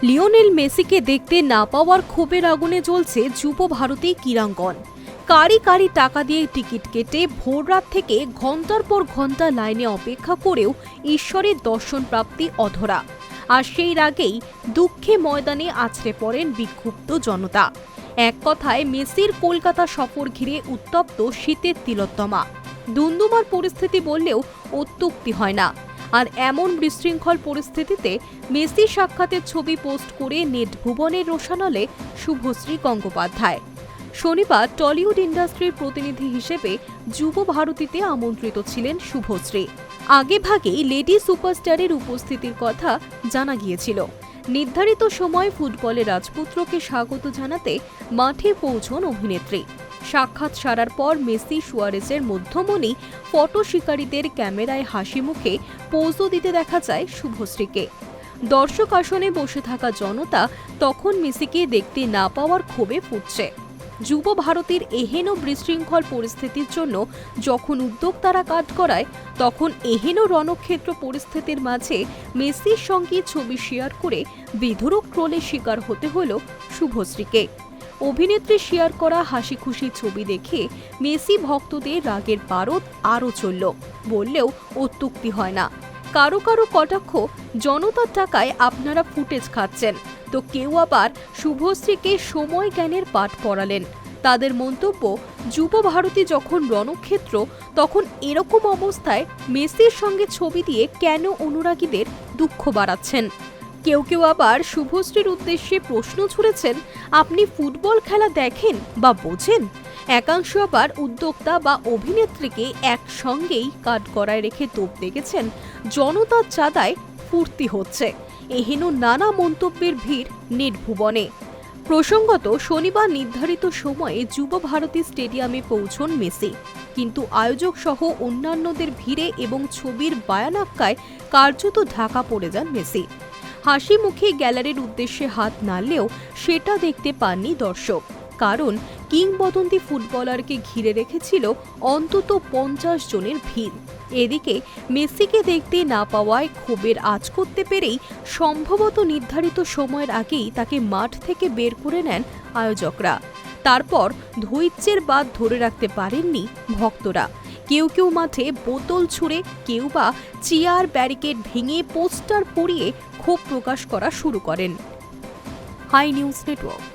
Lionel মেসিকে দেখতে না পাওয়ার ক্ষোভের আগুনে জ্বলছে যুব ভারতী ক্রীড়াঙ্গন। কারি কারি টাকা দিয়ে টিকিট কেটে ভোররাত থেকে ঘন্টার পর ঘন্টা লাইনে অপেক্ষা করেও ঈশ্বরের দর্শন প্রাপ্তি অধরা। আর সেই আগেই দুঃখে ময়দানে আছড়ে পড়েন বিক্ষুব্ধ জনতা। এক কথায় মেসির কলকাতা সফর ঘিরে উত্তপ্ত শীতের তিলোত্তমা। দুমদুমার পরিস্থিতি বললেও অত্যুক্তি হয় না। আর এমন বিশৃঙ্খল পরিস্থিতিতে মেসি সাক্ষাতের ছবি পোস্ট করে নেট ভুবনের রোশানলে শুভশ্রী গঙ্গোপাধ্যায়। শনিবার টলিউড ইন্ডাস্ট্রির প্রতিনিধি হিসেবে যুব ভারতীতে আমন্ত্রিত ছিলেন শুভশ্রী। আগেভাগেই লেডি সুপারস্টারের উপস্থিতির কথা জানা গিয়েছিল। নির্ধারিত সময় ফুটবলের রাজপুত্রকে স্বাগত জানাতে মাঠে পৌঁছন অভিনেত্রী। সাক্ষাৎ সারার পর মেসি সুয়ারেজের মধ্যমণি ফটো শিকারীদের ক্যামেরায় হাসি মুখে পোজও দিতে দেখা যায় শুভশ্রীকে। দর্শক আসনে বসে থাকা জনতা তখন মেসিকে দেখতে না পাওয়ার ক্ষোভে ফুটছে। যুব ভারতীর এহেন বিশৃঙ্খল পরিস্থিতির জন্য যখন উদ্যোক্তারা কাজ করায়, তখন এহেন রণক্ষেত্র পরিস্থিতির মাঝে মেসির সঙ্গে ছবি শেয়ার করে বিধুরক ট্রোলের শিকার হতে হল শুভশ্রীকে। অভিনেত্রী শেয়ার করা হাসি খুশি ছবি দেখে মেসি ভক্তদের রাগের পারদ আরও চলল বললেও অত্যুক্তি হয় না। কারো কারো কটাক্ষ, জনতার টাকায় আপনারা ফুটেজ খাচ্ছেন, তো কেউ আবার শুভশ্রীকে সময় জ্ঞানের পাঠ পড়ালেন। তাদের মন্তব্য, যুব ভারতী যখন রণক্ষেত্র, তখন এরকম অবস্থায় মেসির সঙ্গে ছবি দিয়ে কেন অনুরাগীদের দুঃখ বাড়াচ্ছেন। কেউ কেউ আবার শুভশ্রীর উদ্দেশ্যে প্রশ্ন ছুড়েছেন, আপনি ফুটবল খেলা দেখেন বা বোঝেন? একাংশ আবার উদ্যোক্তা বা অভিনেত্রীকে একসঙ্গেই কাঠগড়ায় রেখে তোপ দেখেছেন, জনতার চাঁদায় ফুর্তি হচ্ছে। এহেন নানা মন্তব্যের ভিড় নেট ভুবনে। প্রসঙ্গত, শনিবার নির্ধারিত সময়ে যুব ভারতী স্টেডিয়ামে পৌঁছন মেসি, কিন্তু আয়োজক সহ অন্যান্যদের ভিড়ে এবং ছবির বায়ানাক্কায় কার্যত ঢাকা পড়ে যান মেসি। হাসি মুখে গ্যালারির উদ্দেশ্যে হাত নাড়লেও সেটা দেখতে পাননি দর্শক, কারণ কিংবদন্তি ফুটবলারকে ঘিরে রেখেছিল অন্তত 50 জনের ভিড়। এদিকে মেসিকে দেখতে না পাওয়ায় ক্ষোভের আঁচ করতে পেরেই সম্ভবত নির্ধারিত সময়ের আগেই তাকে মাঠ থেকে বের করে নেন আয়োজকরা। তারপর ধৈর্যের বাঁধ ধরে রাখতে পারেননি ভক্তরা। কেউ কেউ মাঠে বোতল ছুঁড়ে, কেউ বা চেয়ার ব্যারিকেড ভেঙে পোস্টার পরিয়ে ক্ষোভ প্রকাশ করা শুরু করেন। Hi news network.